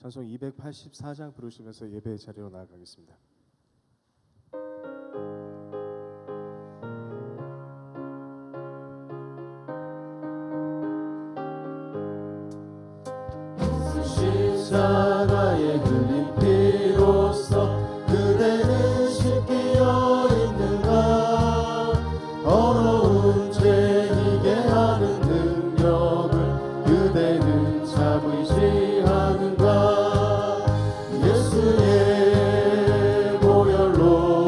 찬송 284장 부르시면서 예배의 자리로 나아가겠습니다. 십자가에 흘린 피로써 그대는 씻기어 있는가. 더러운 죄 이게 하는 능력을 그대는 잡으시 하는가. 예수의 보혈로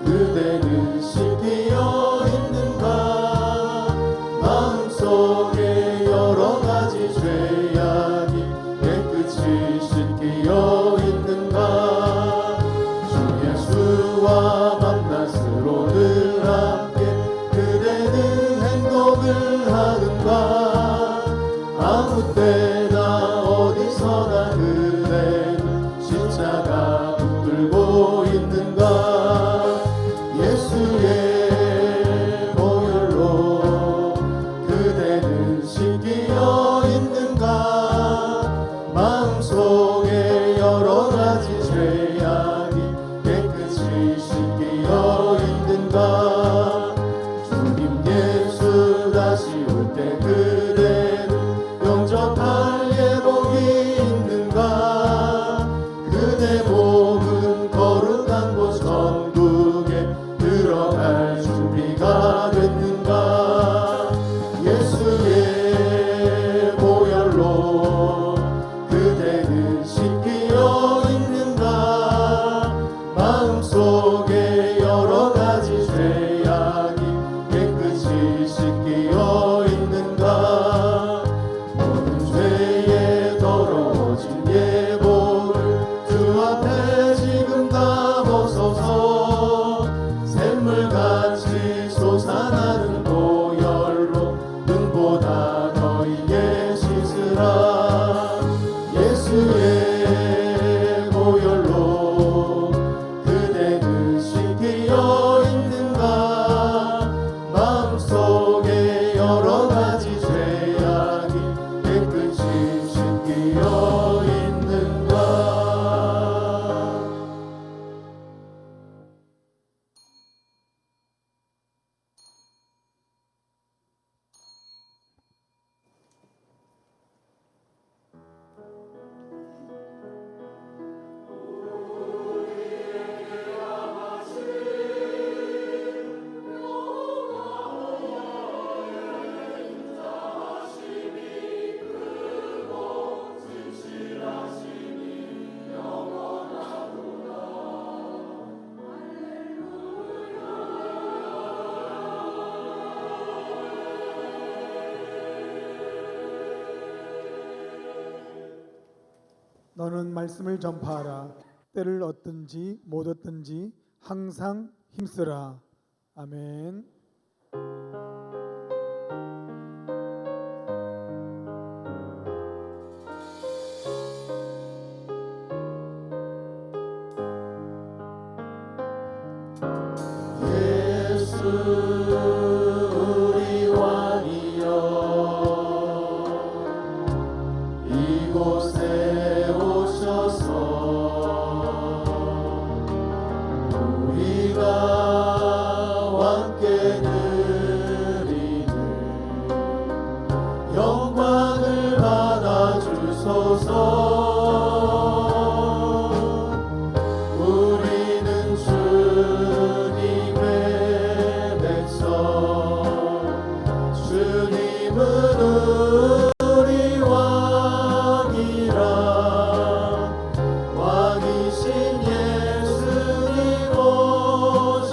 그대는 씻기어 있는가. 마음속에 여러 가지 죄악이 깨끗이 씻기어 있는가. 주 예수와 만났으로 늘 함께 그대는 행동을 하는가. 아무 때나 어디서나 그대는 십자가 붙들고 있는가. 예수의 보혈로 그대는 씻기어 있는가. 마음속에 여러 가지 죄악이 깨끗이 씻기어 있는가. 주님 예수 다시 올 때 그대는 영접할 예복이 있는가. 그대 몸은 거룩한 곳 천국에 들어갈 준비가 됐는가. 예수의 보혈로 그대는 씻기어 있는가. 마음속에 여러 가지 죄악이 깨끗이 씻기어 있는가. 모든 죄에 더러워진 예복을 주 앞에 지금 다 벗어서 샘물같이 솟아나는 보혈로 눈보다 더 이게 씻으라. 예수의 보혈로 그대는 씻기어 있는가. 마음속에 여러 가지 죄악이 깨끗이 씻기어 있는가. 너는 말씀을 전파하라. 때를 얻든지 못 얻든지 항상 힘쓰라. 아멘. 예수 우리 왕이여 이곳에 오셔서 우리가 함께 드리는 영광을 받아주소서. 우리는 주님의 백성, 주님은 우리 왕이라. 왕이신 예수님 오셔서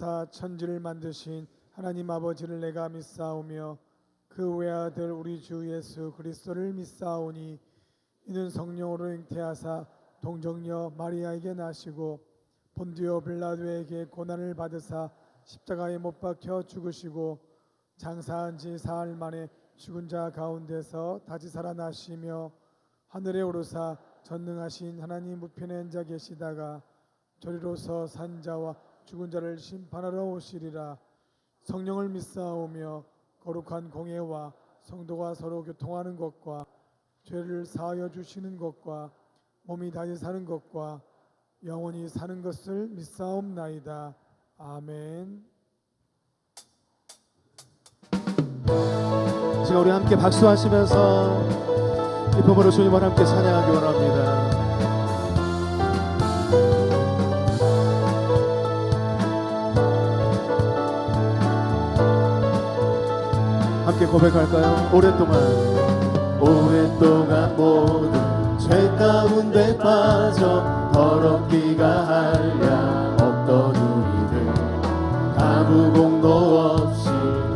하사 천지를 만드신 하나님 아버지를 내가 믿사오며 그 외아들 우리 주 예수 그리스도를 믿사오니 이는 성령으로 잉태하사 동정녀 마리아에게 나시고 본디오 빌라도에게 고난을 받으사 십자가에 못 박혀 죽으시고 장사한 지 사흘 만에 죽은 자 가운데서 다시 살아나시며 하늘에 오르사 전능하신 하나님 우편에 앉아 계시다가 저리로서 산 자와 죽은 자를 심판하러 오시리라. 성령을 믿사오며 거룩한 공예와 성도가 서로 교통하는 것과 죄를 사하여 주시는 것과 몸이 다시 사는 것과 영원히 사는 것을 믿사옵나이다. 아멘. 지금 우리 함께 박수하시면서 기쁨으로 주님을 함께 찬양하기 원합니다. 함께 고백할까요? 오랫동안 모든 죄 가운데 빠져 더럽기가 한량 없던 우리들 아무 공로 없이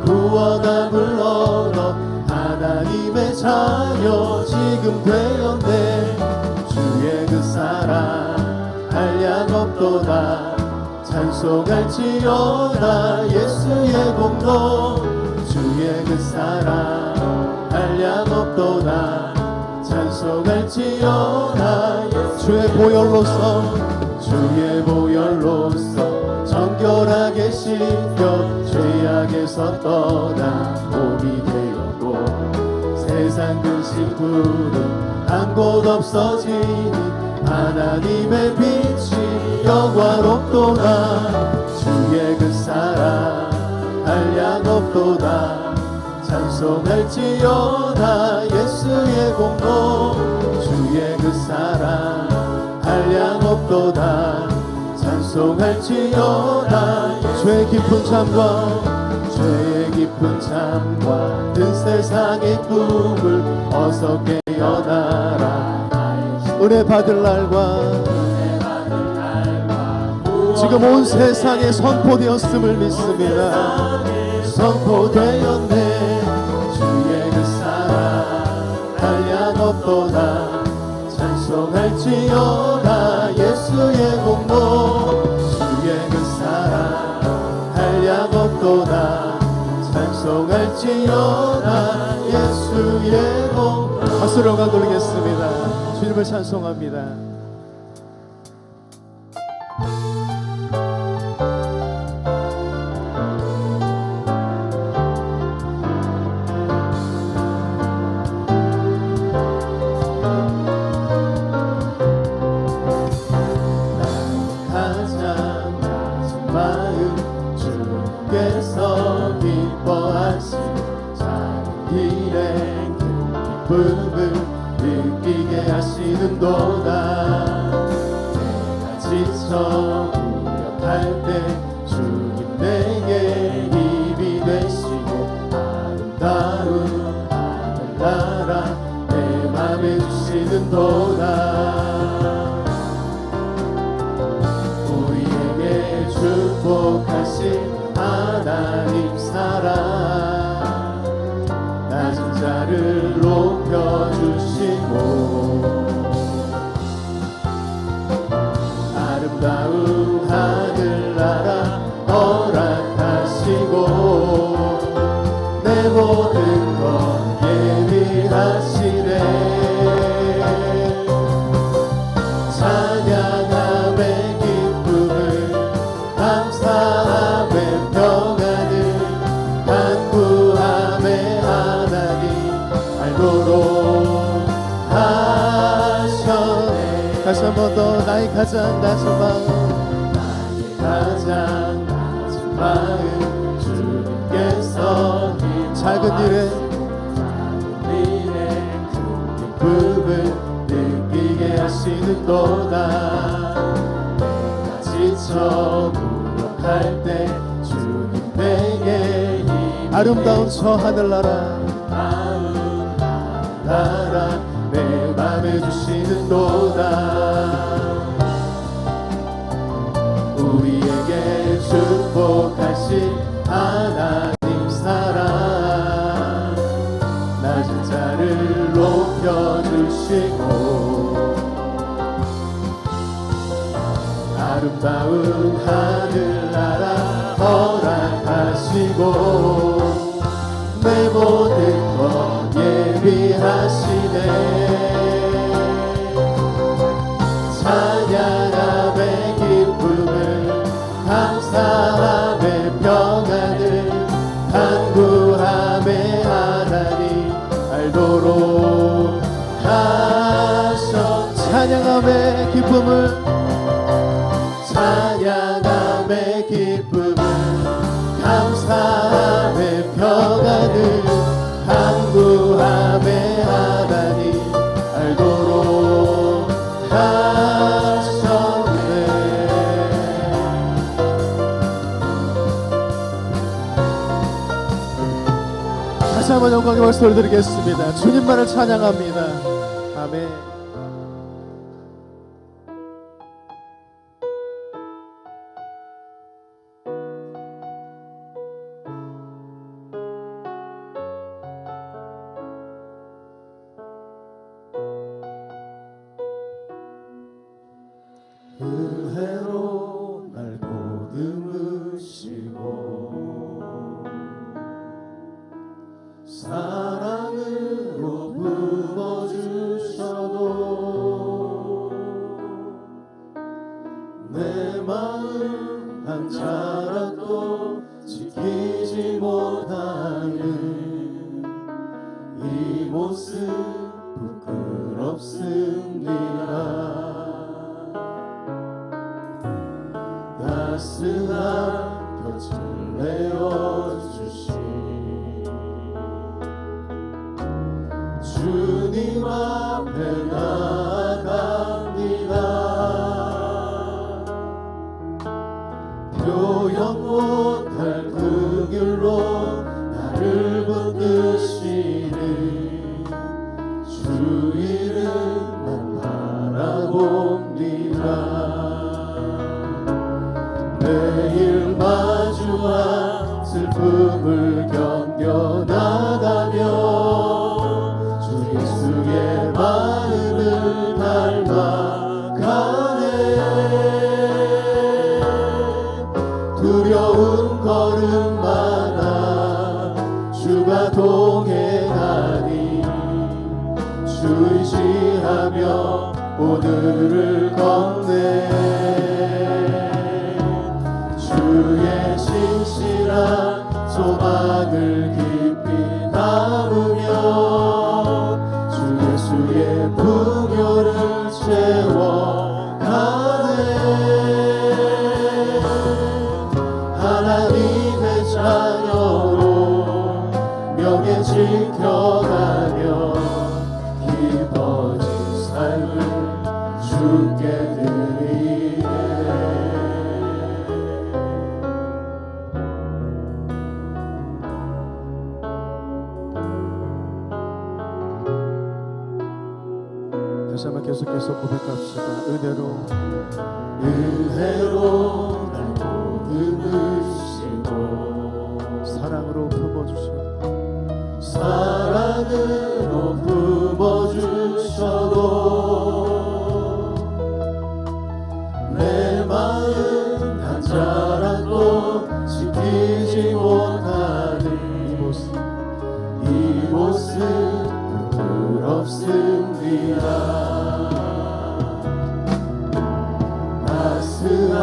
구원함을 얻어 하나님의 자녀 지금 되었네. 주의 그 사랑 한량 없도다 찬송할지어다. 예수의 공로 주의 그 사랑 한량 없도다 찬송할지어다. 주의 보혈로서 정결하게 씻겨 죄악에서 떠나 몸이 되었고 세상 근심 구름 한 곳 없어지니 하나님의 빛이 영화롭도다. 주의 그 사랑 한량 없도다 찬송할지어다. 예수의 공로 주의 그 사랑 한량 없도다 찬송할지어다. 죄의 깊은 잠과 든 세상의 꿈을 어서 깨어나라. 은혜 받을 날과 지금 온 세상에 선포되었음을 믿습니다. 선포되었네. 주의 그 사랑 한량 없도다 찬송할지어다. 예수의 공로 주의 그 사랑 한량 없도다 찬송할지어다. 예수의 공로. 박수로 가돌리겠습니다. 주님을 찬송합니다. 가장 낮은 마음 주께서 기뻐하신 작은 일에 그 기쁨을 느끼게 하시는도다. 내가 지쳐 무력할 때 주님 내게 힘이 되시고 아름다운 하늘나라 내 맘에 주시는도다. 우리에게 축복하신 하나님 사랑 낮은 자를 높여주시고 아름다운 하늘나라 허락하시고 내 모든 것 예비하시네. 찬양함의 기쁨을 감사함의 평안을 간구함의 하나님 알도록 하셨네. 다시 한 번 더 나의 가장 낮은 마음 나의 가장 낮은 마음 주님께서 작은 일에 큰 기쁨을 느끼게 하시는도다. 내가 지쳐 무력할 때 주님 내게 힘이 아름다운 저 하늘나라 나라 내 맘에 주시는도다. 우리에게 축복 아름다운 하늘나라 허락하시고 내 모든 것 예비하시네. 찬양함의 기쁨을 감사함의 평안을 간구함의 하나님 알도록 하셨네. 찬양함의 기쁨을 찬양함의 기쁨을 감사함의 평안을 간구함의 하나님 알도록 하셨네. 다시 한번 영광의 박수를 드리겠습니다. 주님만을 찬양합니다. 아멘. 은혜로 날 보듬으시고 사랑으로 품어주셔도 내 마음 한 자락도 지키지 못하는 이 모습 부끄럽습니다. 따스한 곁을 내어주신 주님 앞에 나아갑니다. 표현 못할 그 길로 나를 붙드시는 주 이름만 바라봅니다. 매일 마주한 슬픔을 견뎌나가며 주 예수의 마음을 닮아가네. 두려운 걸음마다 주가 동행하니 주 의지하며 오늘을 걷네. 주의 신실한 소망을 깊이 담으며 주 예수의 풍요를 채워가네. 하나님의 자녀로 명예 지켜가며 깊어진 삶을 주께 드리네. 다시 한번 계속해서 고백합시다. 은혜로 날 보듬으시고 사랑으로 품어주시고 사랑으로 품어주셔도 내 마음 한 자락도 지키지 못하는 이 모습 부끄럽습니다. 따스한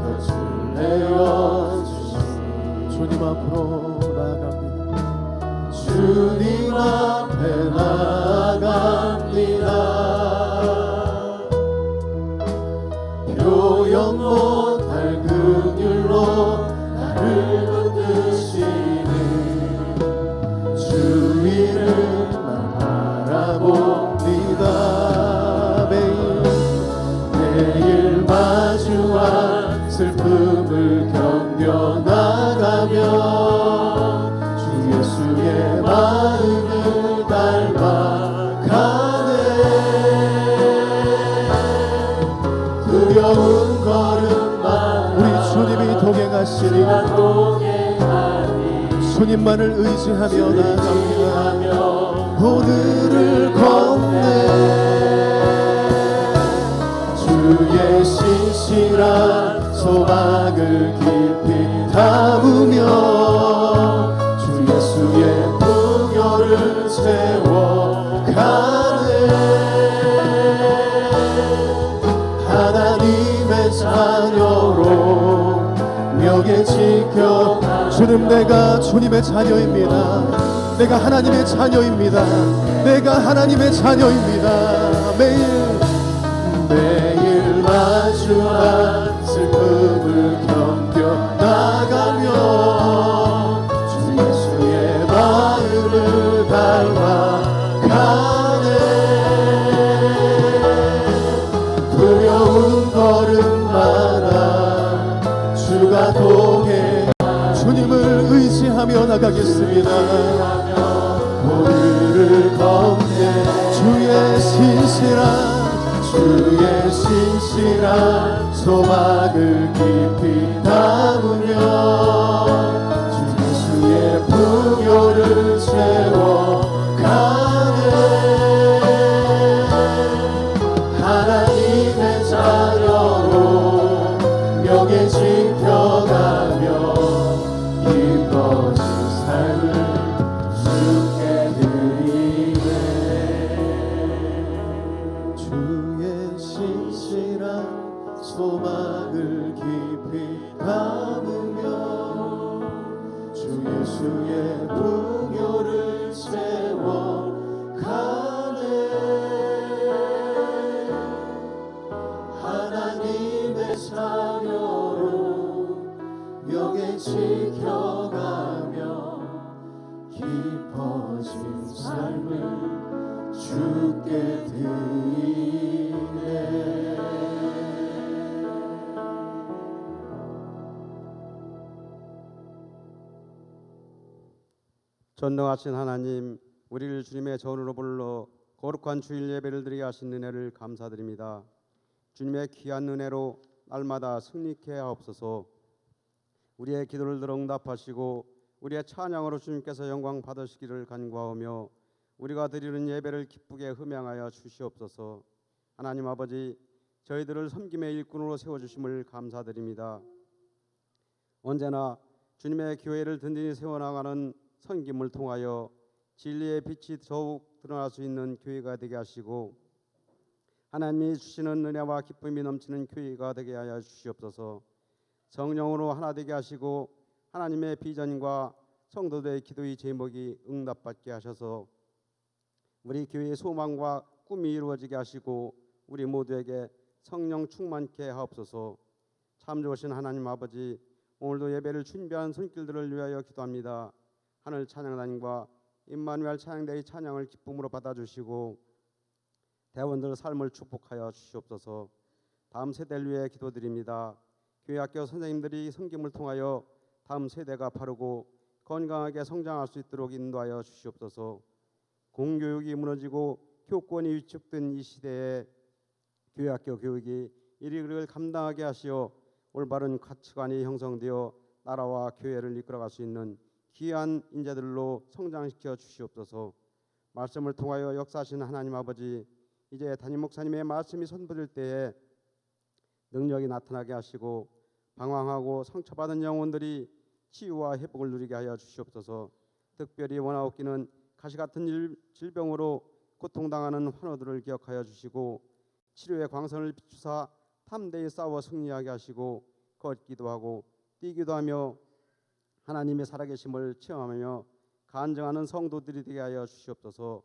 곁을 내어주신 주님 앞으로 나아갑니다. 주님 앞에 나아갑니다. 표현 못할 긍휼로 나를 붙드시는 주 이름만 바라봅니다. 매일 마주한 슬픔을 견뎌나가며 주 예수의 마음을 닮아가네. 두려운 걸음만 우리 주님이 동행하시니 주님만을 의지하며 나아갑니다. 오늘을 걷네. 주의 신실 신실한 소망을 깊이 담으며 주 예수의 풍요를 채워가네. 하나님의 자녀로 명예 지켜. 주님, 내가 주님의 자녀입니다. 내가 하나님의 자녀입니다. 내가 하나님의 자녀입니다. 매일 마주한 슬픔을 견뎌 나가며 주 예수의 마음을 닮아가네. 두려운 걸음마다 주가 동행. 주님을 의지하며 나가겠습니다. 오늘을 걷네. 주의 신실한 소망을 깊이 담으며 주 예수의 풍요를 채워가네. 하나님의 자녀로 명예 지켜가며 기뻐진 삶을 주께 드리네. 주의 신실한 소망을 깊이 담으며 주 예수의 풍요를 채워가네. 하나님의 자녀로 명예 지켜가며 깊어진 삶을 주께 드리네. 전능하신 하나님, 우리를 주님의 전으로 불러 거룩한 주일 예배를 드리게 하신 은혜를 감사드립니다. 주님의 귀한 은혜로 날마다 승리케 하옵소서. 우리의 기도를 들어 응답하시고 우리의 찬양으로 주님께서 영광 받으시기를 간구하오며 우리가 드리는 예배를 기쁘게 흠양하여 주시옵소서. 하나님 아버지, 저희들을 섬김의 일꾼으로 세워주심을 감사드립니다. 언제나 주님의 교회를 든든히 세워나가는 섬김을 통하여 진리의 빛이 더욱 드러날 수 있는 교회가 되게 하시고 하나님이 주시는 은혜와 기쁨이 넘치는 교회가 되게 하여 주시옵소서. 성령으로 하나 되게 하시고 하나님의 비전과 성도들의 기도의 제목이 응답받게 하셔서 우리 교회의 소망과 꿈이 이루어지게 하시고 우리 모두에게 성령 충만케 하옵소서. 참 좋으신 하나님 아버지, 오늘도 예배를 준비한 손길들을 위하여 기도합니다. 하늘 찬양단과 임마누엘 찬양대의 찬양을 기쁨으로 받아주시고 대원들 삶을 축복하여 주시옵소서. 다음 세대를 위해 기도드립니다. 교회 학교 선생님들이 섬김을 통하여 다음 세대가 바르고 건강하게 성장할 수 있도록 인도하여 주시옵소서. 공교육이 무너지고 교권이 위축된 이 시대에 교회 학교 교육이 이를 감당하게 하시어 올바른 가치관이 형성되어 나라와 교회를 이끌어갈 수 있는 귀한 인재들로 성장시켜 주시옵소서. 말씀을 통하여 역사하신 하나님 아버지, 이제 담임 목사님의 말씀이 선포될 때에 능력이 나타나게 하시고 방황하고 상처받은 영혼들이 치유와 회복을 누리게 하여 주시옵소서. 특별히 원하옵기는 가시같은 질병으로 고통당하는 환우들을 기억하여 주시고 치료의 광선을 비추사 탐대히 싸워 승리하게 하시고 걷기도 하고 뛰기도 하며 하나님의 살아계심을 체험하며 간증하는 성도들이 되게 하여 주시옵소서.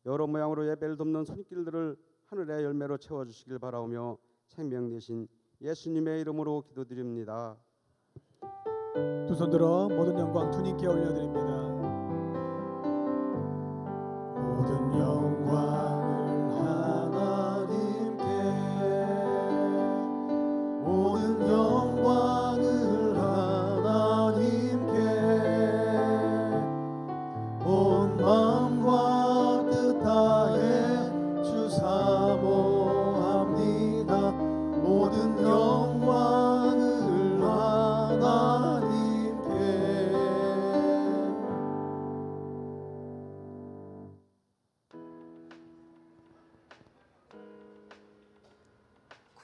여러 모양으로 예배를 돕는 손길들을 하늘의 열매로 채워주시길 바라오며 생명 되신 예수님의 이름으로 기도드립니다. 두 손 들어 모든 영광 주님께 올려드립니다. 모든 영광을 하나님께, 모든 영광을 하나님께, 온 마음과 뜻 다해 주 사모합니다. 모든 영광을 하나님께.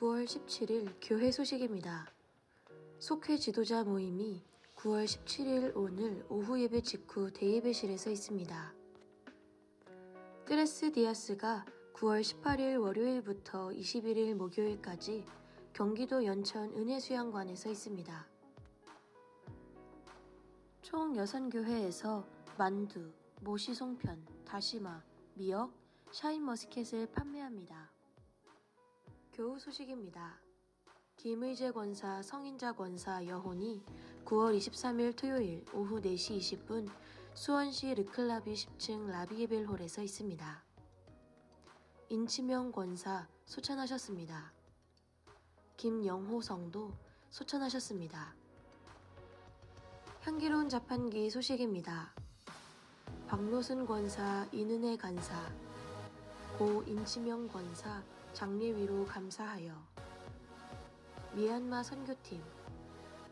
9월 17일 교회 소식입니다. 속회 지도자 모임이 9월 17일 오늘 오후 예배 직후 대예배실에서 있습니다. 트레스 디아스가 9월 18일 월요일부터 21일 목요일까지 경기도 연천 은혜수양관에서 있습니다. 총 6교회에서 만두, 모시송편, 다시마, 미역, 샤인머스켓을 판매합니다. 교우 소식입니다. 김의재 권사 성인자 권사 여혼이 9월 23일 토요일 오후 4시 20분 수원시 르클라비 10층 라비에벨홀에서 있습니다. 인치명 권사 소천하셨습니다. 김영호 성도 소천하셨습니다. 향기로운 자판기 소식입니다. 박노순 권사, 이는혜 간사, 고 인치명 권사 장례위로 감사하여 미얀마 선교팀,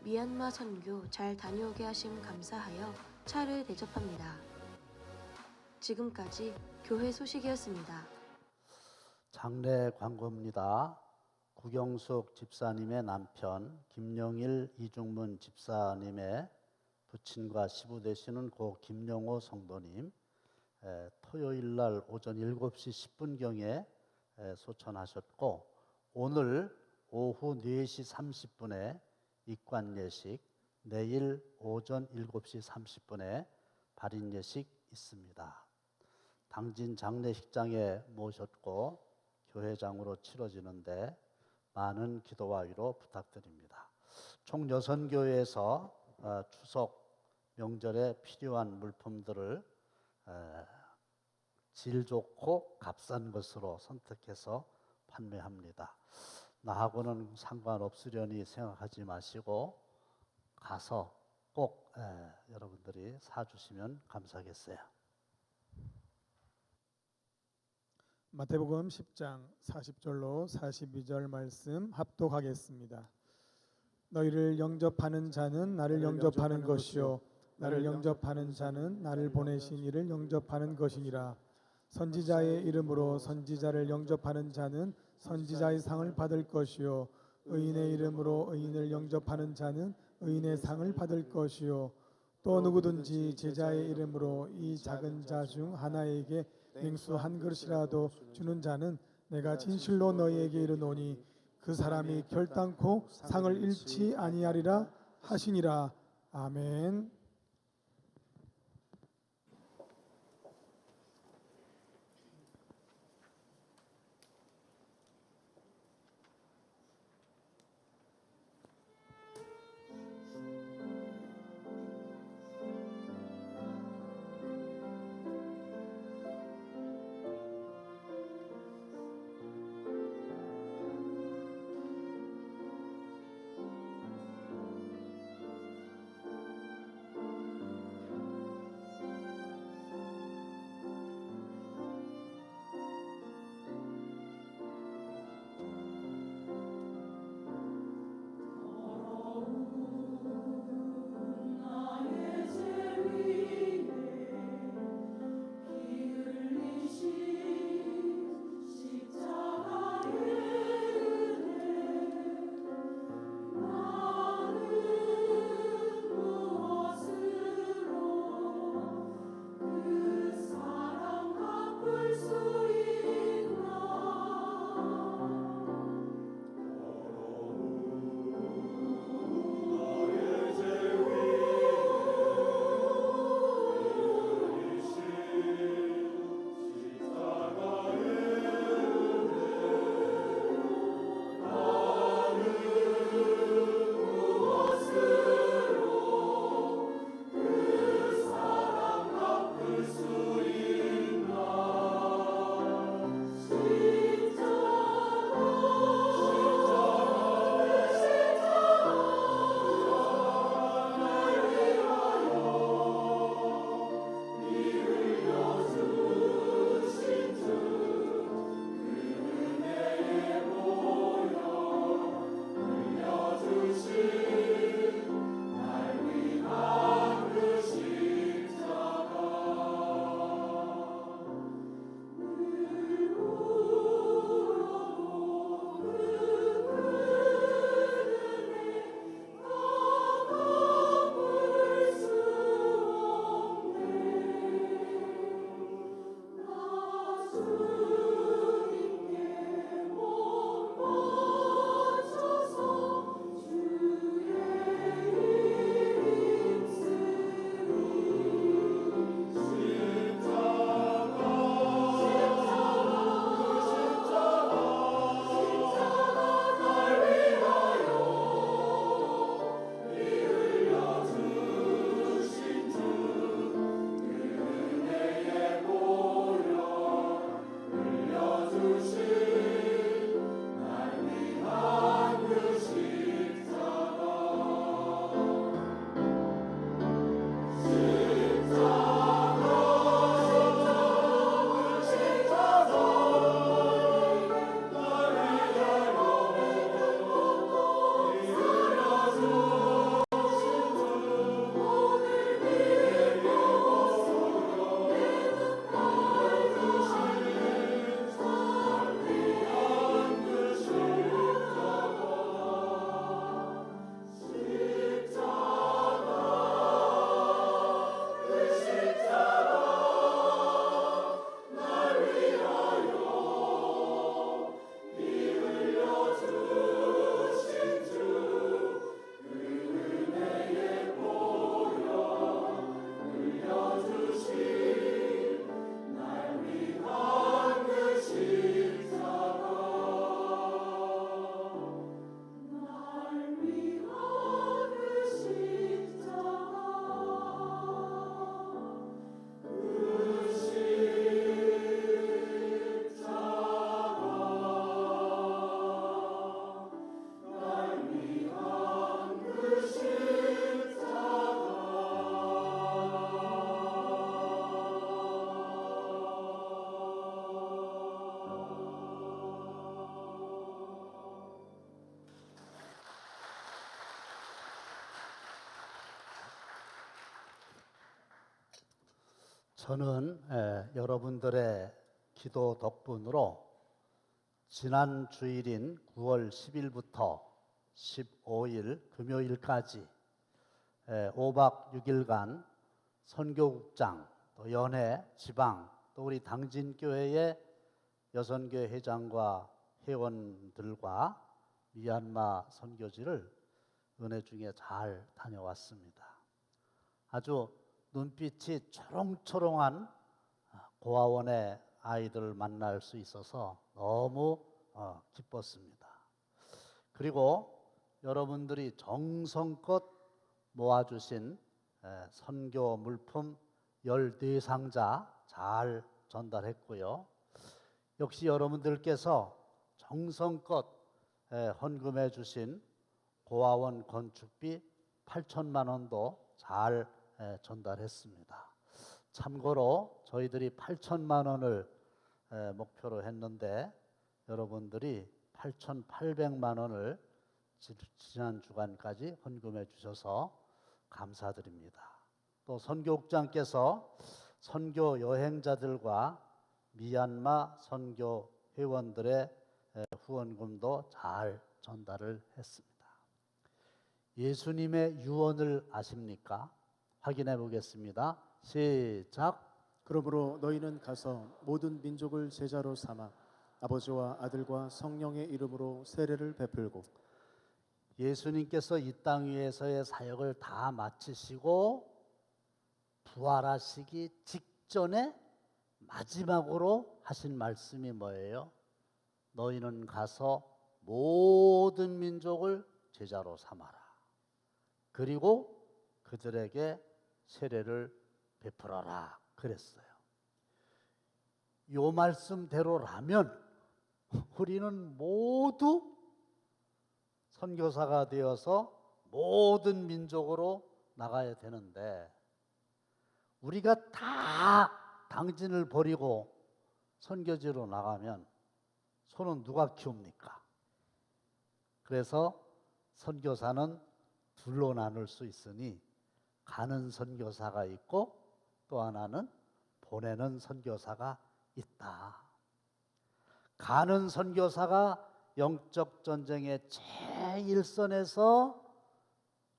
미얀마 선교 잘 다녀오게 하심 감사하여 차를 대접합니다. 지금까지 교회 소식이었습니다. 장례 광고입니다. 구경숙 집사님의 남편 김영일 이중문 집사님의 부친과 시부 되시는 고 김영호 성도님 토요일 날 오전 7시 10분경에 소천하셨고 오늘 오후 4시 30분에 입관 예식, 내일 오전 7시 30분에 발인 예식 있습니다. 당진 장례식장에 모셨고 교회장으로 치러지는데 많은 기도와 위로 부탁드립니다. 총 6교회에서 추석 명절에 필요한 물품들을 질 좋고 값싼 것으로 선택해서 판매합니다. 나하고는 상관없으려니 생각하지 마시고 가서 꼭 여러분들이 사주시면 감사하겠어요. 마태복음 10장 40절로 42절 말씀 합독하겠습니다. 너희를 영접하는 자는 나를 영접하는 것이요 나를 영접하는 자는 나를 보내신 이를 영접하는 것이니라. 선지자의 이름으로 선지자를 영접하는 자는 선지자의 상을 받을 것이요 의인의 이름으로 의인을 영접하는 자는 의인의 상을 받을 것이요 또 누구든지 제자의 이름으로 이 작은 자 중 하나에게 냉수 한 그릇이라도 주는 자는 내가 진실로 너희에게 이르노니 그 사람이 결단코 상을 잃지 아니하리라 하시니라. 아멘. 저는 여러분들의 기도 덕분으로 지난 주일인 9월 10일부터 15일 금요일까지 5박 6일간 선교국장, 또 연회, 지방, 또 우리 당진교회의 여선교회 회장과 회원들과 미얀마 선교지를 은혜 중에 잘 다녀왔습니다. 아주 눈빛이 초롱초롱한 고아원의 아이들을 만날 수 있어서 너무 기뻤습니다. 그리고 여러분들이 정성껏 모아주신 선교 물품 14상자 잘 전달했고요. 역시 여러분들께서 정성껏 헌금해 주신 고아원 건축비 8천만 원도 잘 전달했습니다. 참고로 저희들이 8천만 원을 목표로 했는데 여러분들이 8,800만 원을 지난 주간까지 헌금해 주셔서 감사드립니다. 또 선교국장께서 선교 여행자들과 미얀마 선교 회원들의 후원금도 잘 전달을 했습니다. 예수님의 유언을 아십니까? 확인해 보겠습니다. 시작. 그러므로 너희는 가서 모든 민족을 제자로 삼아 아버지와 아들과 성령의 이름으로 세례를 베풀고 예수님께서 이 땅 위에서의 사역을 다 마치시고 부활하시기 직전에 마지막으로 하신 말씀이 뭐예요? 너희는 가서 모든 민족을 제자로 삼아라. 그리고 그들에게 세례를 베풀어라 그랬어요. 요 말씀대로라면 우리는 모두 선교사가 되어서 모든 민족으로 나가야 되는데 우리가 다 당진을 버리고 선교지로 나가면 소는 누가 키웁니까? 그래서 선교사는 둘로 나눌 수 있으니 가는 선교사가 있고 또 하나는 보내는 선교사가 있다. 가는 선교사가 영적 전쟁의 제일선에서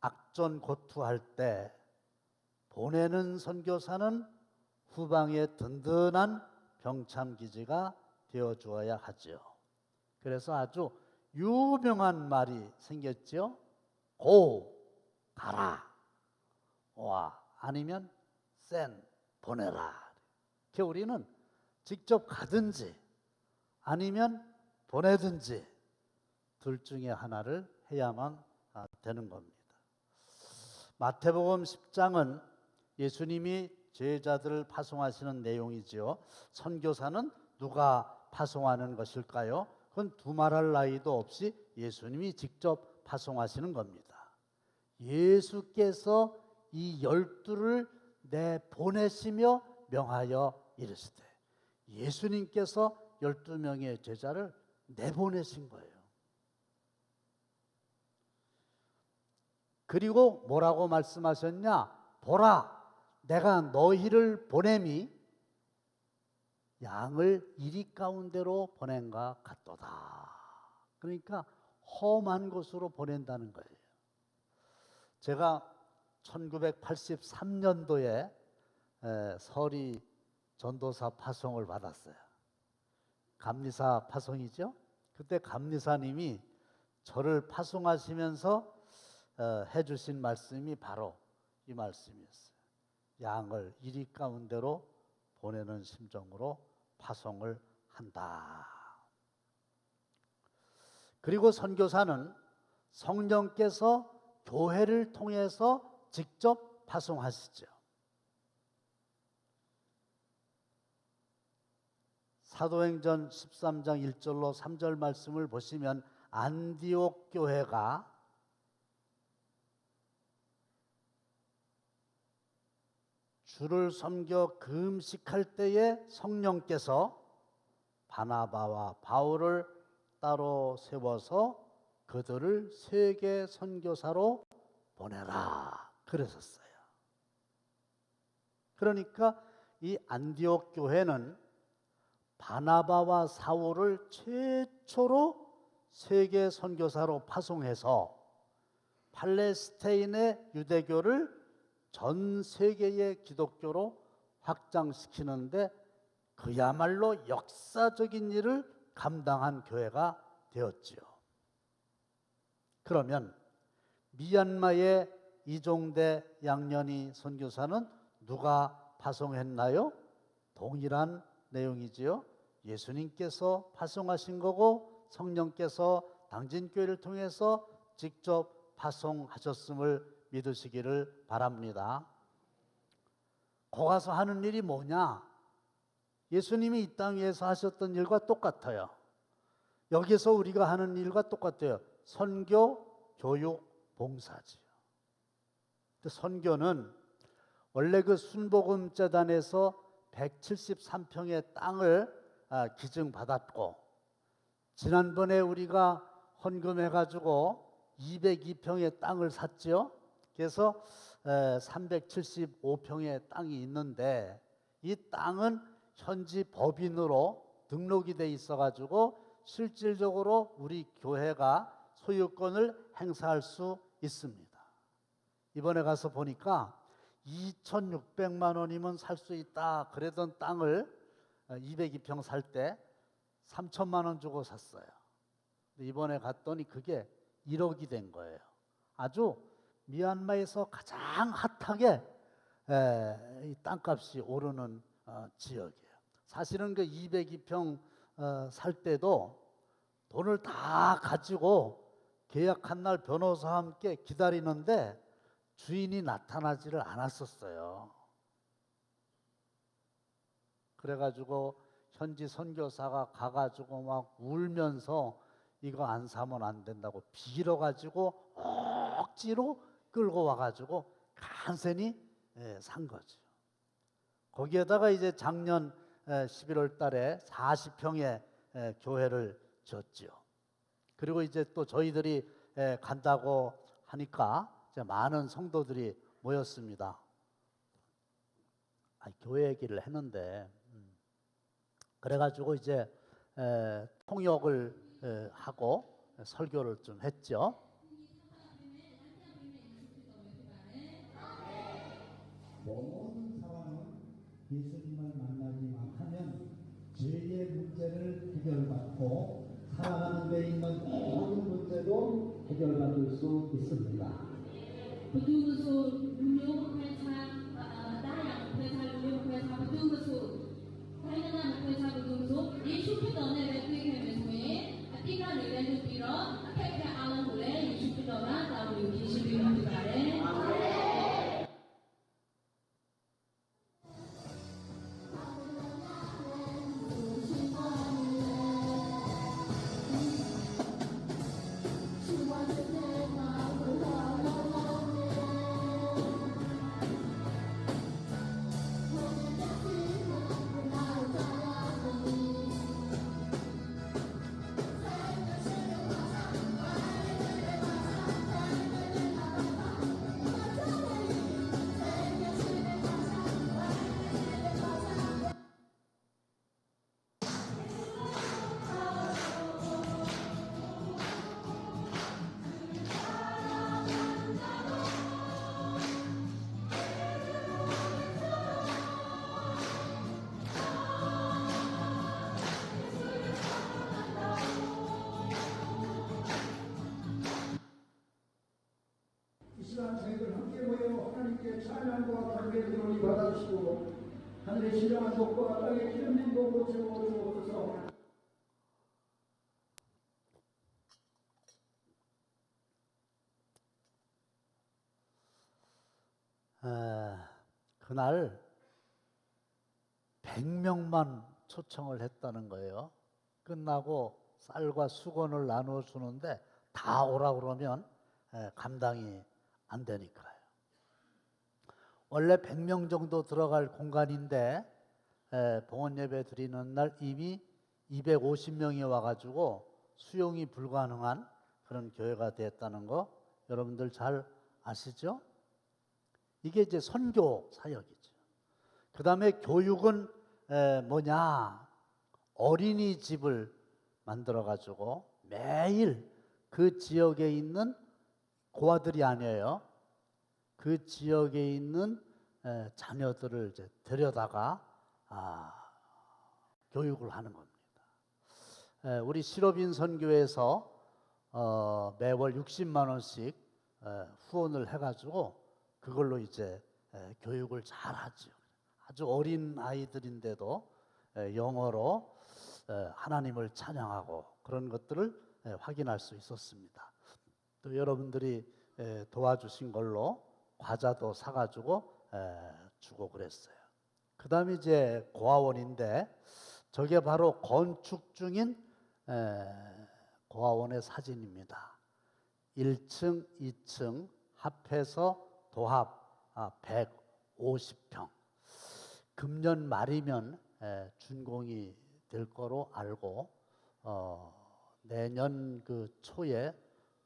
악전고투할 때 보내는 선교사는 후방의 든든한 병참기지가 되어 주어야 하죠. 그래서 아주 유명한 말이 생겼죠. 고 가라. 와 아니면 센 보내라. 우리는 직접 가든지 아니면 보내든지 둘 중에 하나를 해야만 되는 겁니다. 마태복음 10장은 예수님이 제자들을 파송하시는 내용이지요. 선교사는 누가 파송하는 것일까요? 그건 두말할 나위도 없이 예수님이 직접 파송하시는 겁니다. 예수께서 이 12를 내보내시며 명하여 이르시되 예수님께서 12명의 제자를 내보내신 거예요. 그리고 뭐라고 말씀하셨냐? 보라, 내가 너희를 보냄이 양을 이리 가운데로 보낸가 같도다. 그러니까 험한 곳으로 보낸다는 거예요. 제가 1983년도에 서리 전도사 파송을 받았어요. 감리사 파송이죠. 그때 감리사님이 저를 파송하시면서 해주신 말씀이 바로 이 말씀이었어요. 양을 이리 가운데로 보내는 심정으로 파송을 한다. 그리고 선교사는 성령께서 교회를 통해서 직접 파송하시죠. 사도행전 13장 1절로 3절 말씀을 보시면 안디옥 교회가 주를 섬겨 금식할 때에 성령께서 바나바와 바울을 따로 세워서 그들을 세계 선교사로 보내라 그러셨어요. 그러니까 이 안디옥 교회는 바나바와 사울을 최초로 세계 선교사로 파송해서 팔레스타인의 유대교를 전 세계의 기독교로 확장시키는데 그야말로 역사적인 일을 감당한 교회가 되었지요. 그러면 미얀마의 이종대 양년희 선교사는 누가 파송했나요? 동일한 내용이지요. 예수님께서 파송하신 거고 성령께서 당진교회를 통해서 직접 파송하셨음을 믿으시기를 바랍니다. 거 가서 하는 일이 뭐냐? 예수님이 이 땅 위에서 하셨던 일과 똑같아요. 여기서 우리가 하는 일과 똑같아요. 선교, 교육, 봉사지요. 선교는 원래 그 순복음재단에서 173평의 땅을 기증받았고, 지난번에 우리가 헌금해가지고 202평의 땅을 샀죠. 그래서 375평의 땅이 있는데, 이 땅은 현지 법인으로 등록이 돼 있어가지고 실질적으로 우리 교회가 소유권을 행사할 수 있습니다. 이번에 가서 보니까 2,600만 원이면 살 수 있다 그러던 땅을 202평 살 때 3천만 원 주고 샀어요. 근데 이번에 갔더니 그게 1억이 된 거예요. 아주 미얀마에서 가장 핫하게 이 땅값이 오르는 지역이에요. 사실은 그 202평 살 때도 돈을 다 가지고 계약한 날 변호사와 함께 기다리는데 주인이 나타나지를 않았었어요. 그래가지고 현지 선교사가 가가지고 막 울면서 이거 안 사면 안 된다고 빌어가지고 억지로 끌고 와가지고 간신히 산 거죠. 거기에다가 이제 작년 11월 달에 40평의 교회를 지었죠. 그리고 이제 또 저희들이 간다고 하니까 이제 많은 성도들이 모였습니다. 교회 얘기를 했는데, 그래가지고 이제 통역을 하고 설교를 좀 했죠. 모든 사람은 예수님을 만나기만 하면 죄의 문제를 해결받고 살아가는 데 있는 모든 문제도 해결받을 수 있습니다. Betul-betul beliau percaya daya percaya beliau percaya betul-betul. Saya nak percaya betul-betul. Yesus kita ni lebih kemesuai. Atika ni lebih piro. Akhirnya alam boleh Yesus kita orang tahu Yesus kita berada. 시간 저희들 함께 모여 하나님께 찬양과 감개를 받아주시고 하늘의 신령한 복과 땅의 기름진 복으로 채워주옵소서. 그날 100명만 초청을 했다는 거예요. 끝나고 쌀과 수건을 나누어 주는데 다 오라 그러면 감당이 안 되니까요. 원래 100명 정도 들어갈 공간인데 봉헌 예배 드리는 날 이미 250명이 와가지고 수용이 불가능한 그런 교회가 됐다는 거 여러분들 잘 아시죠? 이게 이제 선교 사역이죠. 그 다음에 교육은 뭐냐? 어린이집을 만들어가지고 매일 그 지역에 있는 고아들이 아니에요. 그 지역에 있는 자녀들을 이제 데려다가 교육을 하는 겁니다. 우리 실업인 선교에서 매월 60만 원씩 후원을 해가지고 그걸로 이제 교육을 잘 하죠. 아주 어린 아이들인데도 영어로 하나님을 찬양하고 그런 것들을 확인할 수 있었습니다. 또 여러분들이 도와주신 걸로 과자도 사가지고 주고 그랬어요. 그 다음에 이제 고아원인데 저게 바로 건축 중인 고아원의 사진입니다. 1층, 2층 합해서 도합 150평. 금년 말이면 준공이 될 거로 알고 내년 그 초에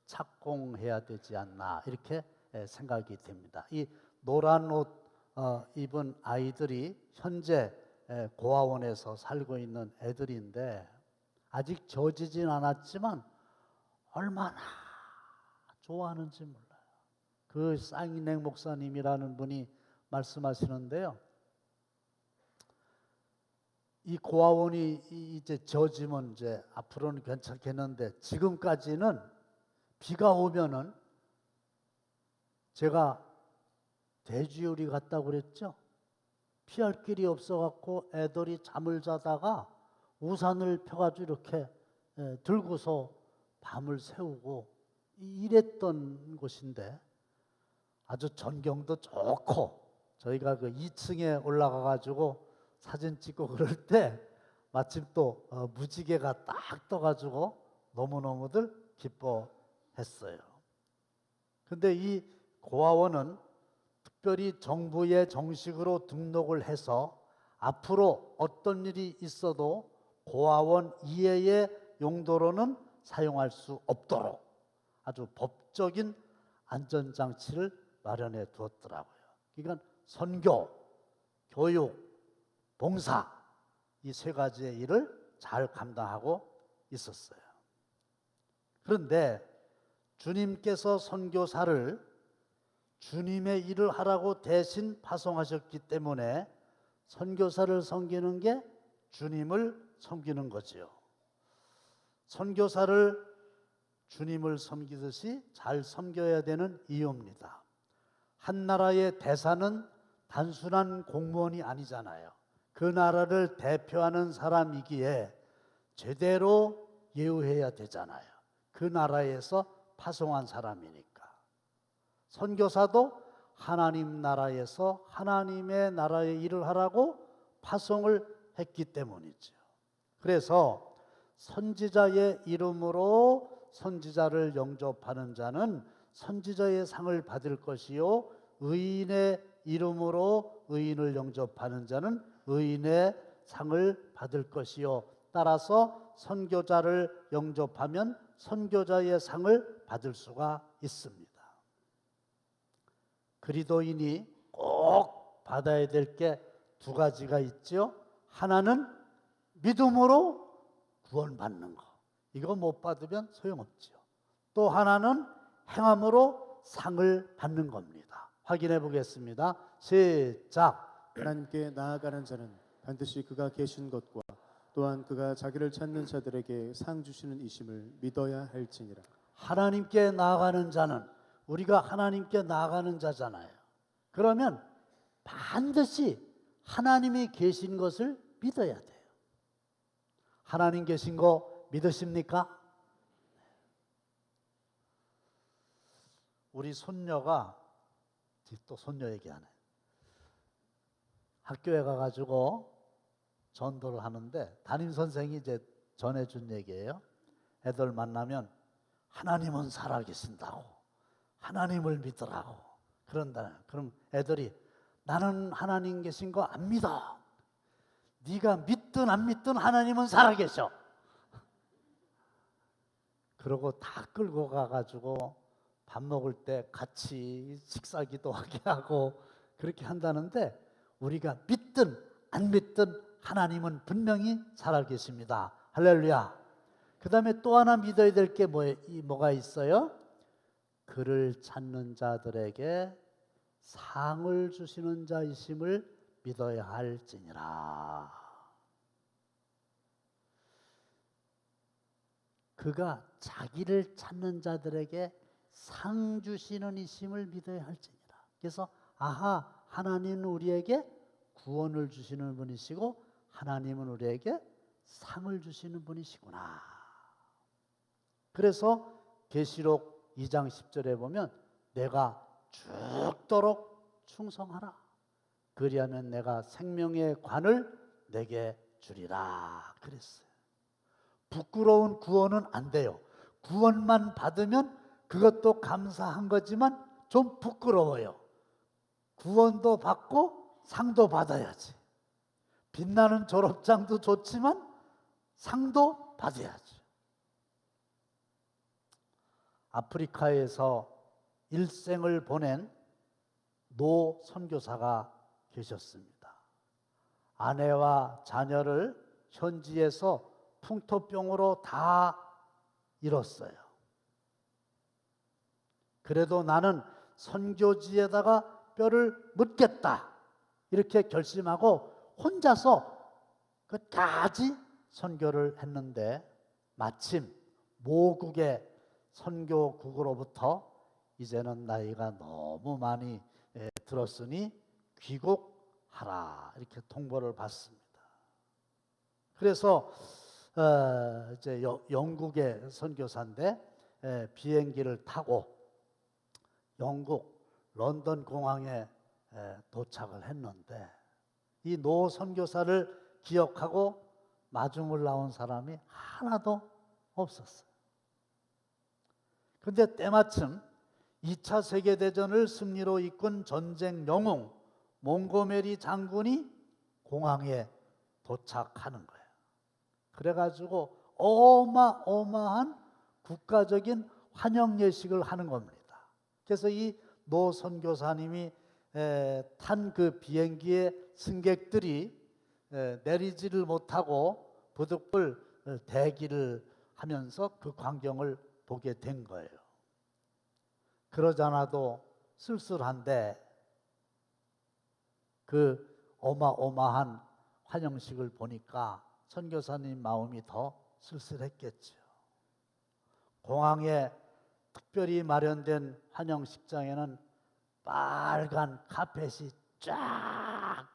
착공해야 되지 않나 이렇게 생각이 됩니다. 이 노란 옷 입은 아이들이 현재 고아원에서 살고 있는 애들인데 아직 젖이진 않았지만 얼마나 좋아하는지 몰라요. 그 쌍인행 목사님이라는 분이 말씀하시는데요. 이 고아원이 이제 젖으면 이제 앞으로는 괜찮겠는데 지금까지는 비가 오면은 제가 돼지우리 갔다고 그랬죠. 피할 길이 없어갖고 애들이 잠을 자다가 우산을 펴가지고 이렇게 들고서 밤을 새우고 이랬던 곳인데 아주 전경도 좋고 저희가 그 2층에 올라가가지고 사진 찍고 그럴 때 마침 또 무지개가 딱 떠가지고 너무너무들 기뻐했어요. 근데 이 고아원은 특별히 정부에 정식으로 등록을 해서 앞으로 어떤 일이 있어도 고아원 이외의 용도로는 사용할 수 없도록 아주 법적인 안전장치를 마련해 두었더라고요. 그러니까 선교, 교육, 봉사 이 세 가지의 일을 잘 감당하고 있었어요. 그런데 주님께서 선교사를 주님의 일을 하라고 대신 파송하셨기 때문에 선교사를 섬기는 게 주님을 섬기는 거지요. 선교사를 주님을 섬기듯이 잘 섬겨야 되는 이유입니다. 한 나라의 대사는 단순한 공무원이 아니잖아요. 그 나라를 대표하는 사람이기에 제대로 예우해야 되잖아요. 그 나라에서 파송한 사람이니까. 선교사도 하나님 나라에서 하나님의 나라의 일을 하라고 파송을 했기 때문이죠. 그래서 선지자의 이름으로 선지자를 영접하는 자는 선지자의 상을 받을 것이요 의인의 이름으로 의인을 영접하는 자는 의인의 상을 받을 것이요 따라서 선교자를 영접하면 선교자의 상을 받을 수가 있습니다. 그리스도인이 꼭 받아야 될 게 두 가지가 있죠. 하나는 믿음으로 구원받는 거. 이거 못 받으면 소용없죠. 또 하나는 행함으로 상을 받는 겁니다. 확인해 보겠습니다. 시작. 하나님께 나아가는 자는 반드시 그가 계신 것과 또한 그가 자기를 찾는 자들에게 상 주시는 이심을 믿어야 할지니라. 하나님께 나아가는 자는 우리가 하나님께 나아가는 자잖아요. 그러면 반드시 하나님이 계신 것을 믿어야 돼요. 하나님 계신 거 믿으십니까? 우리 손녀가 또 손녀 얘기하네. 학교에 가가지고 전도를 하는데 담임 선생이 이제 전해준 얘기예요. 애들 만나면 하나님은 살아계신다고, 하나님을 믿으라고 그런다. 그럼 애들이 나는 하나님 계신 거 안 믿어. 네가 믿든 안 믿든 하나님은 살아계셔. 그러고 다 끌고 가가지고 밥 먹을 때 같이 식사 기도하게 하고 그렇게 한다는데 우리가 믿든 안 믿든 하나님은 분명히 살아계십니다. 할렐루야. 그 다음에 또 하나 믿어야 될 게 뭐가 있어요? 그를 찾는 자들에게 상을 주시는 자이심을 믿어야 할지니라. 그가 자기를 찾는 자들에게 상 주시는 이심을 믿어야 할지니라. 그래서 하나님은 우리에게 구원을 주시는 분이시고 하나님은 우리에게 상을 주시는 분이시구나. 그래서 계시록 2장 10절에 보면 내가 죽도록 충성하라. 그리하면 내가 생명의 관을 내게 주리라 그랬어요. 부끄러운 구원은 안 돼요. 구원만 받으면 그것도 감사한 거지만 좀 부끄러워요. 구원도 받고 상도 받아야지. 빛나는 졸업장도 좋지만 상도 받아야지. 아프리카에서 일생을 보낸 노 선교사가 계셨습니다. 아내와 자녀를 현지에서 풍토병으로 다 잃었어요. 그래도 나는 선교지에다가 뼈를 묻겠다 이렇게 결심하고 혼자서 끝까지 선교를 했는데 마침 모국의 선교국으로부터 이제는 나이가 너무 많이 들었으니 귀국하라 이렇게 통보를 받습니다. 그래서 이제 영국의 선교사인데 비행기를 타고 영국 런던 공항에 도착을 했는데 이 노 선교사를 기억하고 마중을 나온 사람이 하나도 없었어요. 그런데 때마침 2차 세계대전을 승리로 이끈 전쟁 영웅 몽고메리 장군이 공항에 도착하는 거예요. 그래가지고 어마어마한 국가적인 환영 예식을 하는 겁니다. 그래서 이 노 선교사님이 탄 그 비행기의 승객들이 내리지를 못하고 부득불 대기를 하면서 그 광경을 보게 된 거예요. 그러잖아도 쓸쓸한데 그 어마어마한 환영식을 보니까 선교사님 마음이 더 쓸쓸했겠죠. 공항에 특별히 마련된 환영식장에는 빨간 카펫이 쫙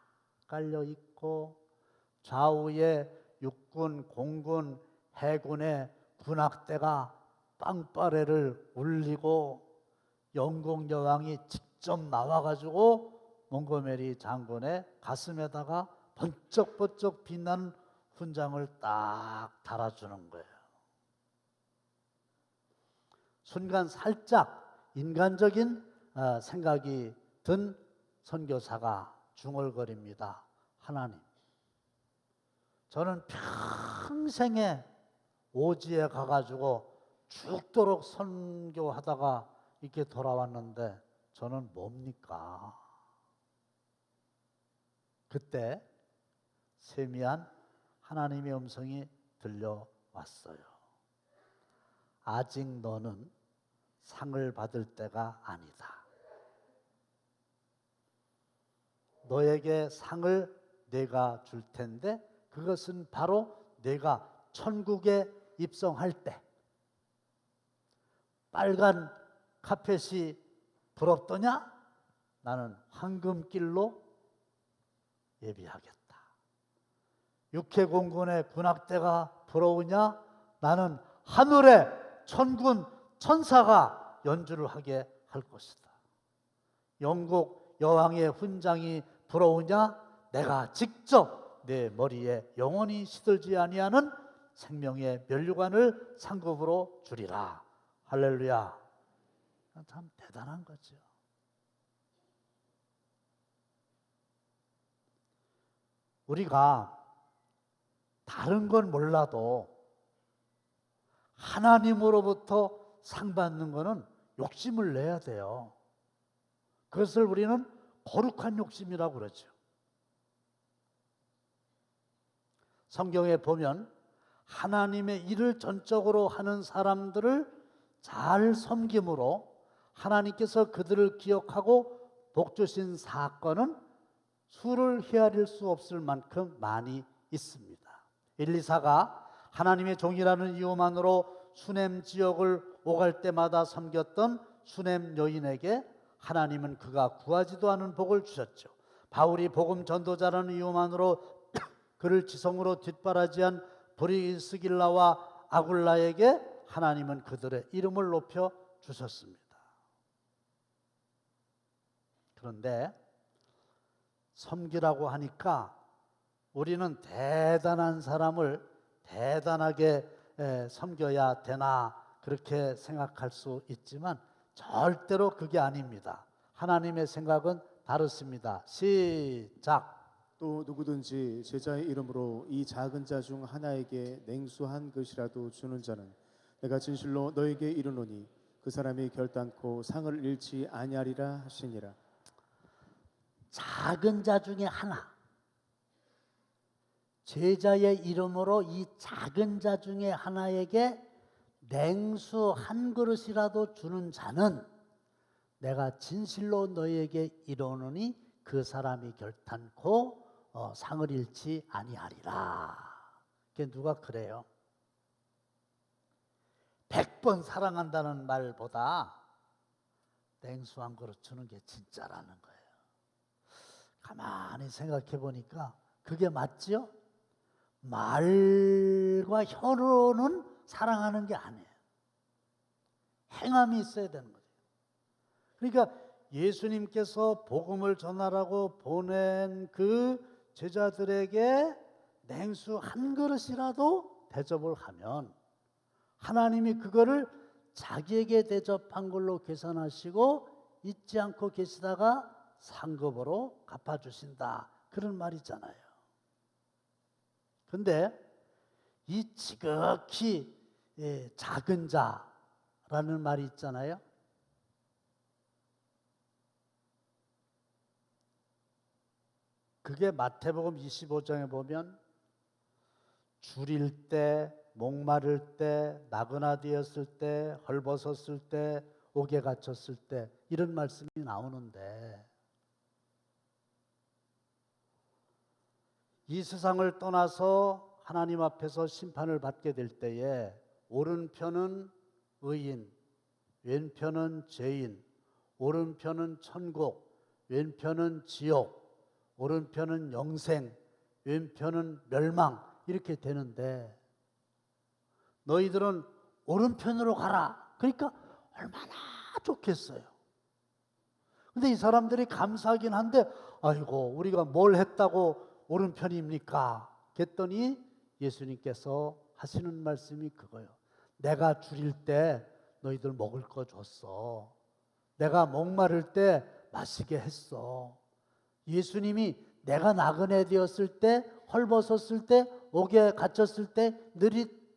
깔려 있고 좌우에 육군, 공군, 해군의 군악대가 빵빠레를 울리고 영국 여왕이 직접 나와가지고 몽고메리 장군의 가슴에다가 번쩍번쩍 빛나는 훈장을 딱 달아주는 거예요. 순간 살짝 인간적인 생각이 든 선교사가 중얼거립니다. 하나님, 저는 평생에 오지에 가가지고 죽도록 선교하다가 이렇게 돌아왔는데 저는 뭡니까? 그때 세미한 하나님의 음성이 들려왔어요. 아직 너는 상을 받을 때가 아니다. 너에게 상을 내가 줄 텐데 그것은 바로 내가 천국에 입성할 때 빨간 카펫이 부럽더냐? 나는 황금길로 예비하겠다. 육해공군의 군악대가 부러우냐? 나는 하늘의 천군 천사가 연주를 하게 할 것이다. 영국 여왕의 훈장이 부러우냐? 내가 직접 내 머리에 영원히 시들지 아니하는 생명의 면류관을 상급으로 주리라. 할렐루야. 참 대단한 거죠. 우리가 다른 건 몰라도 하나님으로부터 상 받는 거는 욕심을 내야 돼요. 그것을 우리는 거룩한 욕심이라고 그러죠. 성경에 보면 하나님의 일을 전적으로 하는 사람들을 잘 섬김으로 하나님께서 그들을 기억하고 복 주신 사건은 수를 헤아릴 수 없을 만큼 많이 있습니다. 엘리사가 하나님의 종이라는 이유만으로 수넴 지역을 오갈 때마다 섬겼던 수넴 여인에게 하나님은 그가 구하지도 않은 복을 주셨죠. 바울이 복음 전도자라는 이유만으로 그를 지성으로 뒷바라지한 브리스길라와 아굴라에게 하나님은 그들의 이름을 높여 주셨습니다. 그런데 섬기라고 하니까 우리는 대단한 사람을 대단하게 섬겨야 되나 그렇게 생각할 수 있지만 절대로 그게 아닙니다. 하나님의 생각은 다릅니다. 시작. 또 누구든지 제자의 이름으로 이 작은 자 중 하나에게 냉수 한 그릇이라도 주는 자는 내가 진실로 너에게 이르노니 그 사람이 결단코 상을 잃지 아니하리라 하시니라. 작은 자 중에 하나, 제자의 이름으로 이 작은 자 중에 하나에게 냉수 한 그릇이라도 주는 자는 내가 진실로 너희에게 이르노니 그 사람이 결단코 상을 잃지 아니하리라. 그게 누가 그래요? 100번 사랑한다는 말보다 냉수 한 그릇 주는 게 진짜라는 거예요. 가만히 생각해 보니까 그게 맞죠? 말과 혀로는 사랑하는 게 아니에요. 행함이 있어야 되는 거죠. 그러니까 예수님께서 복음을 전하라고 보낸 그 제자들에게 냉수 한 그릇이라도 대접을 하면 하나님이 그거를 자기에게 대접한 걸로 계산하시고 잊지 않고 계시다가 상급으로 갚아주신다. 그런 말이잖아요. 그런데 이 지극히 작은 자라는 말이 있잖아요. 그게 마태복음 25장에 보면 줄일 때, 목마를 때, 나그나 되었을 때, 헐벗었을 때, 옥에 갇혔을 때 이런 말씀이 나오는데 이 세상을 떠나서 하나님 앞에서 심판을 받게 될 때에 오른편은 의인, 왼편은 죄인, 오른편은 천국, 왼편은 지옥, 오른편은 영생, 왼편은 멸망 이렇게 되는데 너희들은 오른편으로 가라. 그러니까 얼마나 좋겠어요. 근데 이 사람들이 감사하긴 한데 아이고 우리가 뭘 했다고 오른편입니까? 그랬더니 예수님께서 하시는 말씀이 그거예요. 내가 줄일 때 너희들 먹을 거 줬어. 내가 목마를 때 마시게 했어. 예수님이 내가 나그네 되었을 때, 헐벗었을 때, 옥에 갇혔을 때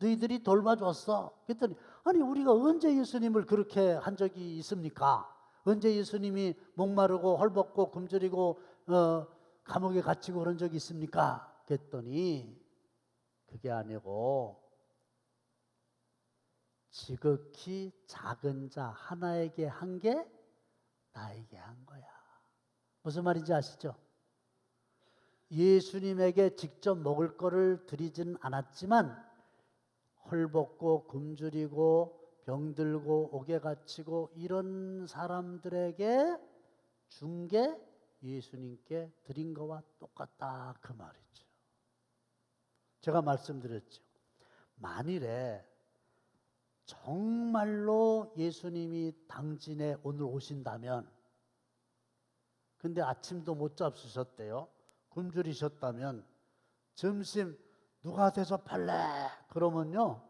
너희들이 돌봐줬어. 그랬더니 아니 우리가 언제 예수님을 그렇게 한 적이 있습니까? 언제 예수님이 목마르고 헐벗고 굶주리고 감옥에 갇히고 그런 적이 있습니까? 그랬더니 그게 아니고 지극히 작은 자 하나에게 한 게 나에게 한 거야. 무슨 말인지 아시죠? 예수님에게 직접 먹을 거를 드리진 않았지만 헐벗고 굶주리고 병들고 옥에 갇히고 이런 사람들에게 준 게 예수님께 드린 거와 똑같다 그 말이죠. 제가 말씀드렸죠. 만일에 정말로 예수님이 당진에 오늘 오신다면 근데 아침도 못 잡수셨대요. 굶주리셨다면 점심 누가 대접할래? 그러면요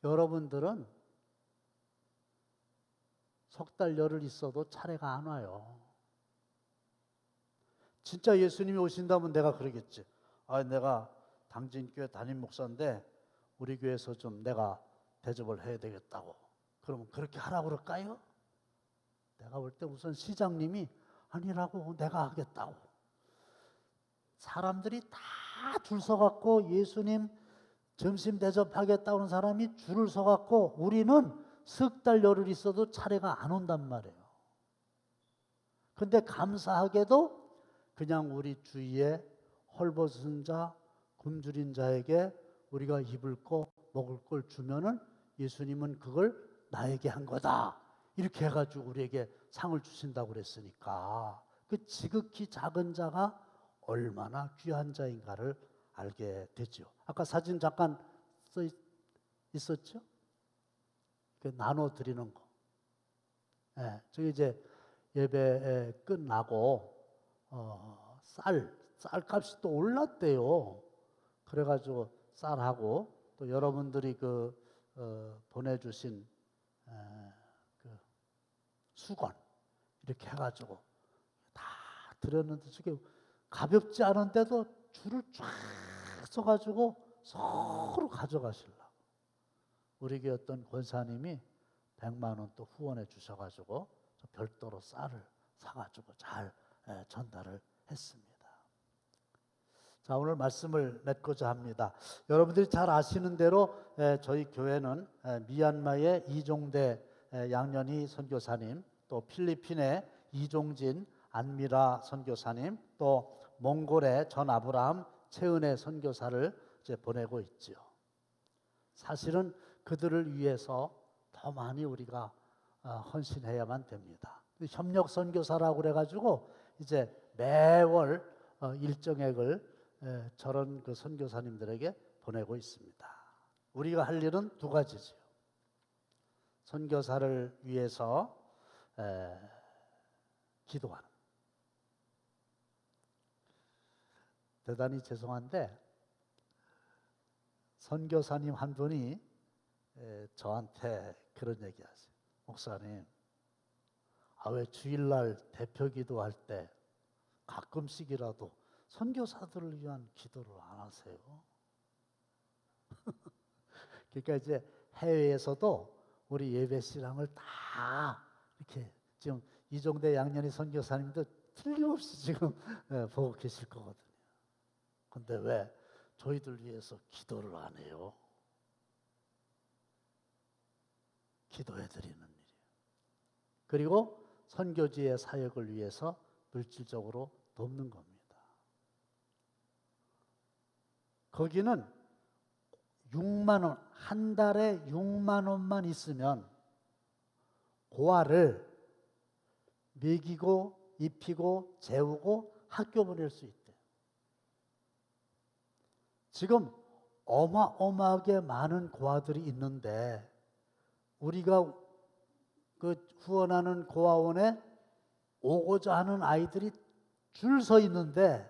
여러분들은 석 달 열흘 있어도 차례가 안 와요. 진짜 예수님이 오신다면 내가 그러겠지. 내가 당진교회 담임 목사인데 우리 교회에서 좀 내가 대접을 해야 되겠다고. 그러면 그렇게 하라고 그럴까요? 내가 볼 때 우선 시장님이 아니라고 내가 하겠다고. 사람들이 다 다 줄 서갖고 예수님 점심 대접하겠다는 사람이 줄을 서갖고 우리는 석 달 열흘 있어도 차례가 안 온단 말이에요. 근데 감사하게도 그냥 우리 주위에 헐벗은 자, 굶주린 자에게 우리가 입을 거 먹을 걸 주면은 예수님은 그걸 나에게 한 거다. 이렇게 해가지고 우리에게 상을 주신다고 그랬으니까 그 지극히 작은 자가 얼마나 귀한 자인가를 알게 되죠. 아까 사진 잠깐 써 있었죠? 그 나눠 드리는 거. 예, 저기 이제 예배 끝나고 쌀값이 또 올랐대요. 그래가지고 쌀하고 또 여러분들이 보내주신 그 수건 이렇게 해가지고 다 드렸는데 저게 가볍지 않은데도 줄을 쫙 서가지고 서로 가져가시려고 우리 교회 어떤 권사님이 100만 원 또 후원해 주셔가지고 별도로 쌀을 사가지고 잘 전달을 했습니다. 자, 오늘 말씀을 맺고자 합니다. 여러분들이 잘 아시는 대로 저희 교회는 미얀마의 이종대 양년희 선교사님, 또 필리핀의 이종진 안미라 선교사님, 또 몽골의 전 아브라함 최은혜 선교사를 이제 보내고 있지요. 사실은 그들을 위해서 더 많이 우리가 헌신해야만 됩니다. 협력 선교사라고 그래가지고 이제 매월 일정액을 저런 그 선교사님들에게 보내고 있습니다. 우리가 할 일은 두 가지죠. 선교사를 위해서 기도하는. 대단히 죄송한데 선교사님 한 분이 저한테 그런 얘기하세요. 목사님, 왜 주일날 대표 기도할 때 가끔씩이라도 선교사들을 위한 기도를 안 하세요? 그러니까 이제 해외에서도 우리 예배 신앙을 다 이렇게 지금 이종대 양년희 선교사님도 틀림없이 지금 보고 계실 거거든요. 근데 왜 저희들 위해서 기도를 안 해요? 기도해 드리는 일이에요. 그리고 선교지의 사역을 위해서 물질적으로 돕는 겁니다. 거기는 6만 원, 한 달에 6만 원만 있으면 고아를 먹이고 입히고 재우고 학교 보낼 수 있대요. 지금 어마어마하게 많은 고아들이 있는데 우리가 그 후원하는 고아원에 오고자 하는 아이들이 줄 서 있는데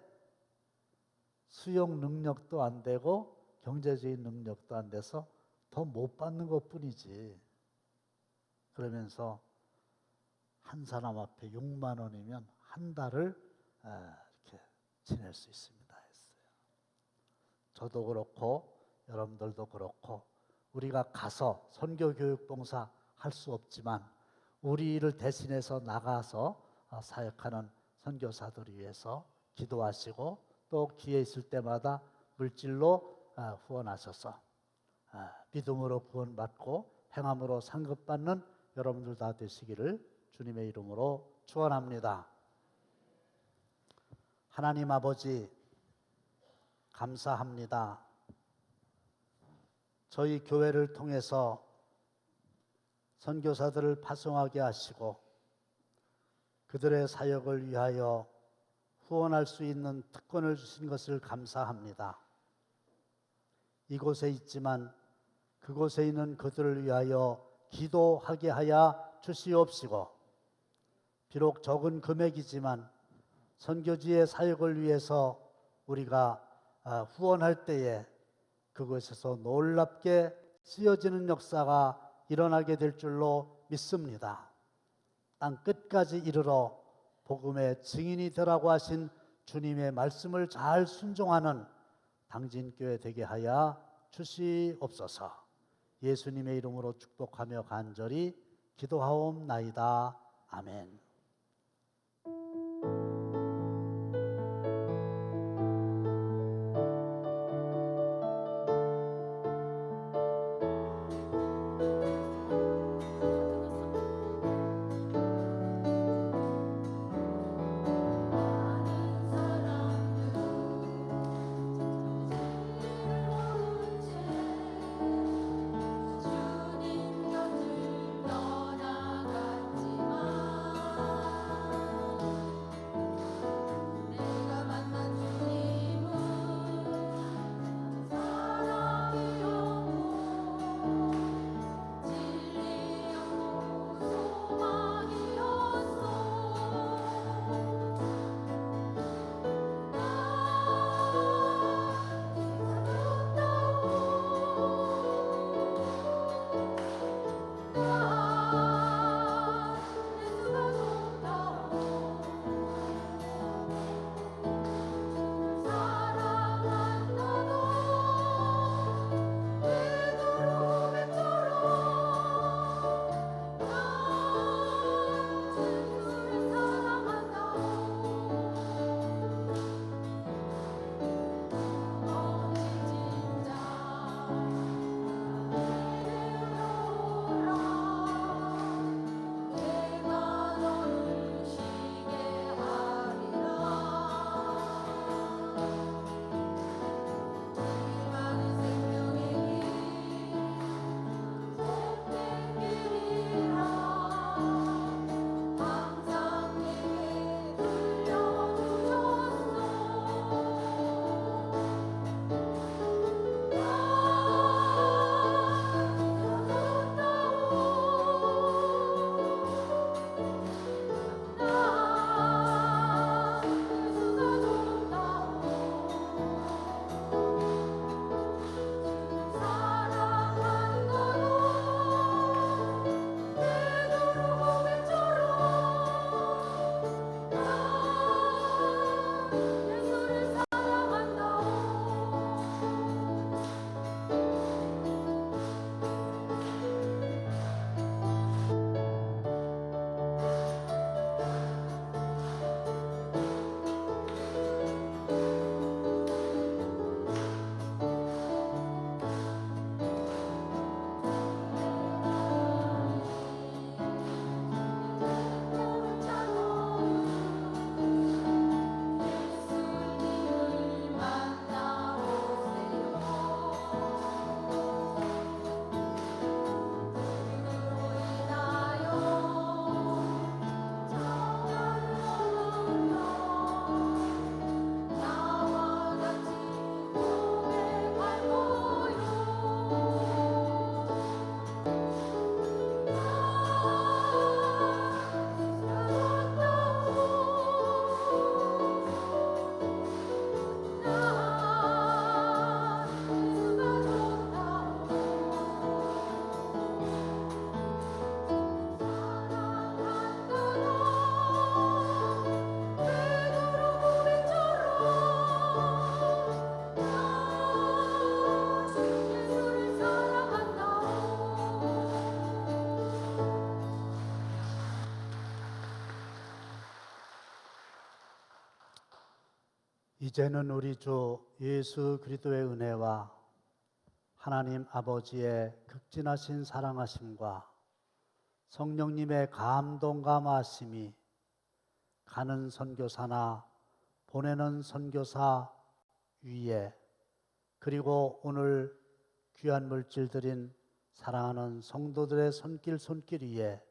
수용 능력도 안 되고 경제적인 능력도 안 돼서 더 못 받는 것뿐이지. 그러면서 한 사람 앞에 6만 원이면 한 달을 이렇게 지낼 수 있습니다 했어요. 저도 그렇고 여러분들도 그렇고 우리가 가서 선교교육봉사 할 수 없지만 우리를 대신해서 나가서 사역하는 선교사들을 위해서 기도하시고 또 기회 있을 때마다 물질로 후원하셔서 믿음으로 구원받고 행함으로 상급받는 여러분들 다 되시기를 주님의 이름으로 축원합니다. 하나님 아버지 감사합니다. 저희 교회를 통해서 선교사들을 파송하게 하시고 그들의 사역을 위하여 후원할 수 있는 특권을 주신 것을 감사합니다. 이곳에 있지만 그곳에 있는 그들을 위하여 기도하게 하여 주시옵시고 비록 적은 금액이지만 선교지의 사역을 위해서 우리가 후원할 때에 그것에서 놀랍게 쓰여지는 역사가 일어나게 될 줄로 믿습니다. 땅 끝까지 이르러 복음의 증인이 되라고 하신 주님의 말씀을 잘 순종하는 당진교회 되게 하여 주시옵소서. 예수님의 이름으로 축복하며 간절히 기도하옵나이다. 아멘. 이제는 우리 주 예수 그리스도의 은혜와 하나님 아버지의 극진하신 사랑하심과 성령님의 감동 감화하심이 가는 선교사나 보내는 선교사 위에, 그리고 오늘 귀한 물질 드린 사랑하는 성도들의 손길 위에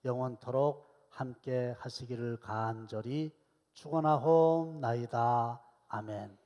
영원토록 함께 하시기를 간절히 축원하옵나이다. 아멘.